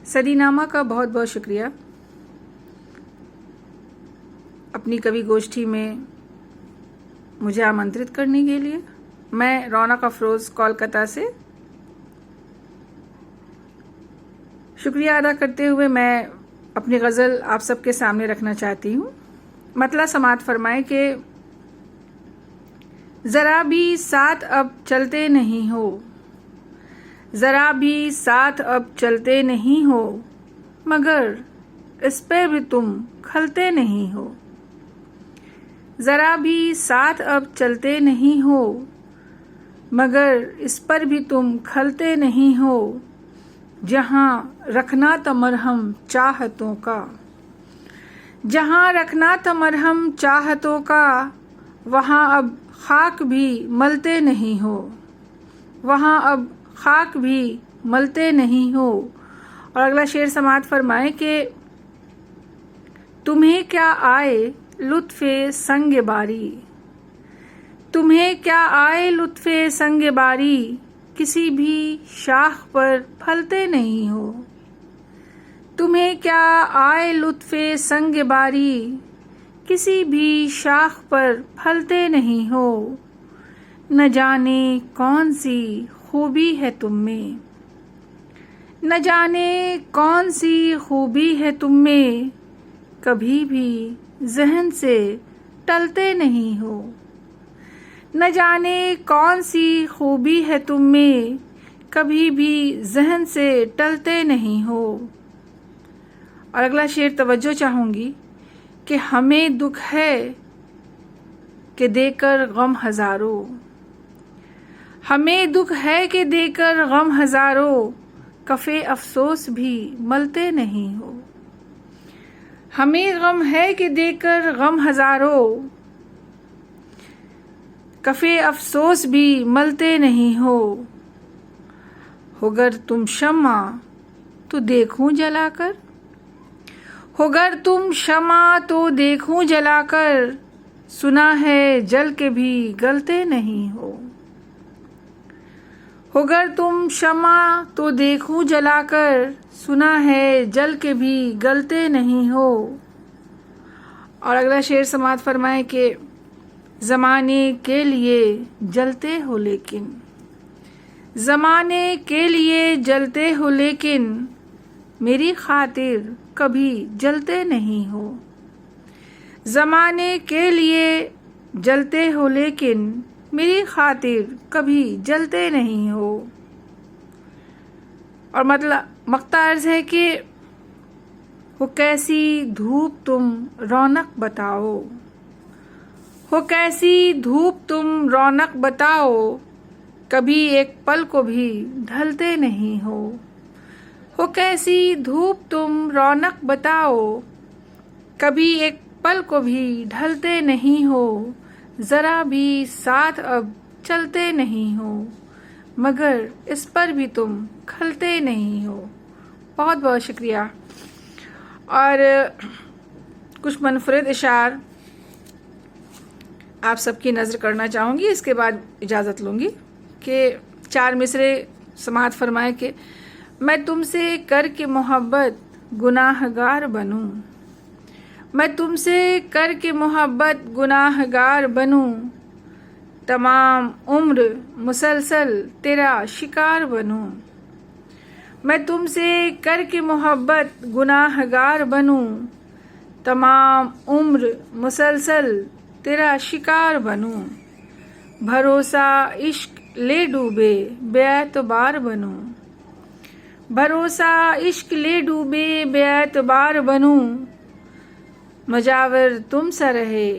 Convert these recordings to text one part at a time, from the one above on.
सदीनामा का बहुत बहुत शुक्रिया अपनी कवि गोष्ठी में मुझे आमंत्रित करने के लिए। मैं रौनक अफरोज़ कोलकाता से शुक्रिया अदा करते हुए मैं अपनी गज़ल आप सबके सामने रखना चाहती हूँ। मतला समात फरमाए कि ज़रा भी साथ अब चलते नहीं हो, ज़रा भी साथ अब चलते नहीं हो, मगर इस पे भी तुम खलते नहीं हो। ज़रा भी साथ अब चलते नहीं हो, मगर इस पर भी तुम खलते नहीं हो। जहाँ रखना था मरहम चाहतों का, जहाँ रखना था मरहम चाहतों का, वहाँ अब खाक भी मलते नहीं हो, वहाँ अब खाक भी मलते नहीं हो। और अगला शेर समात फरमाए कि तुम्हें क्या आए लुत्फ़े संग बारी, तुम्हें क्या आए लुत्फ़े संग बारी, किसी भी शाख पर फलते नहीं हो। तुम्हें क्या आए लुत्फ़े संग बारी, किसी भी शाख पर फलते नहीं हो। न जाने कौन सी खूबी है तुम में, न जाने कौन सी खूबी है तुम में, कभी भी ज़हन से टलते नहीं हो। न जाने कौन सी खूबी है तुम में, कभी भी ज़हन से टलते नहीं हो। और अगला शेर तवज्जो चाहूँगी कि हमें दुख है कि देकर गम हज़ारों, हमें दुख है कि देकर गम हज़ारों, कफ़े अफ़सोस भी मलते नहीं हो। हमें गम है कि देकर गम हज़ारों, कफ़े अफ़सोस भी मलते नहीं हो। होगर तुम शम्मा तो देखूं जलाकर, होगर तुम शम्मा तो देखूं जलाकर, सुना है जल के भी गलते नहीं हो। होगर तुम शम्मा तो देखूं जलाकर, सुना है जल के भी गलते नहीं हो। और अगला शेर समात फरमाए कि ज़माने के लिए जलते हो लेकिन, ज़माने के लिए जलते हो लेकिन, मेरी खातिर कभी जलते नहीं हो। ज़माने के लिए जलते हो लेकिन, मेरी खातिर कभी जलते नहीं हो। और मतलब मक्ता अर्ज़ है कि हो कैसी धूप तुम रौनक बताओ, हो कैसी धूप तुम रौनक बताओ, कभी एक पल को भी ढलते नहीं हो। हो कैसी धूप तुम रौनक बताओ, कभी एक पल को भी ढलते नहीं हो। ज़रा भी साथ अब चलते नहीं हो, मगर इस पर भी तुम खलते नहीं हो। बहुत बहुत शुक्रिया। और कुछ मुनफरिद इशार आप सबकी नज़र करना चाहूँगी, इसके बाद इजाज़त लूँगी कि 4 मिसरे समात फरमाए कि मैं तुमसे करके मोहब्बत गुनाहगार बनूं, मैं तुमसे करके मोहब्बत गुनाहगार बनूं, तमाम उम्र मुसलसल तेरा शिकार बनूं। मैं तुमसे करके मोहब्बत गुनाहगार बनूं, तमाम उम्र मुसलसल तेरा शिकार बनूं। भरोसा इश्क ले डूबे बेएतबार बनूं, भरोसा इश्क ले डूबे बेएतबार बनूं। मजावर तुम सा रहे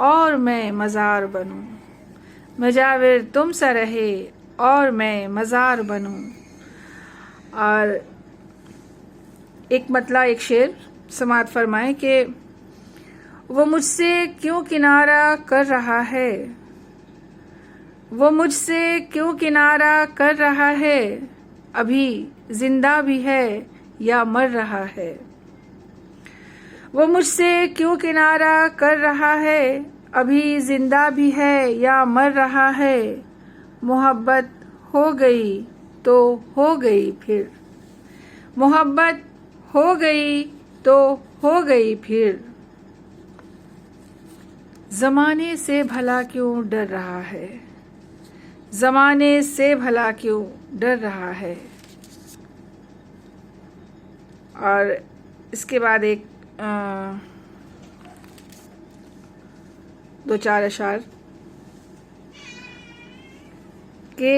और मैं मज़ार बनूं, मजावर तुम सा रहे और मैं मज़ार बनूं। और एक मतला एक शेर समात फरमाए कि वो मुझसे क्यों किनारा कर रहा है, वो मुझसे क्यों किनारा कर रहा है, अभी जिंदा भी है या मर रहा है। वो मुझसे क्यों किनारा कर रहा है, अभी जिंदा भी है या मर रहा है। मोहब्बत हो गई तो हो गई फिर, मोहब्बत हो गई तो हो गई फिर। ज़माने से भला क्यों डर रहा है, ज़माने से भला क्यों डर रहा है। और इसके बाद एक दो चार अशार के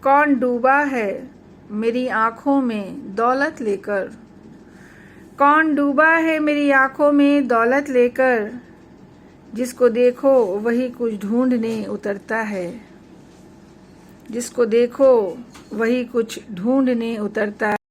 कौन डूबा है मेरी आंखों में दौलत लेकर, कौन डूबा है मेरी आंखों में दौलत लेकर, जिसको देखो वही कुछ ढूंढने उतरता है, जिसको देखो वही कुछ ढूंढने उतरता है।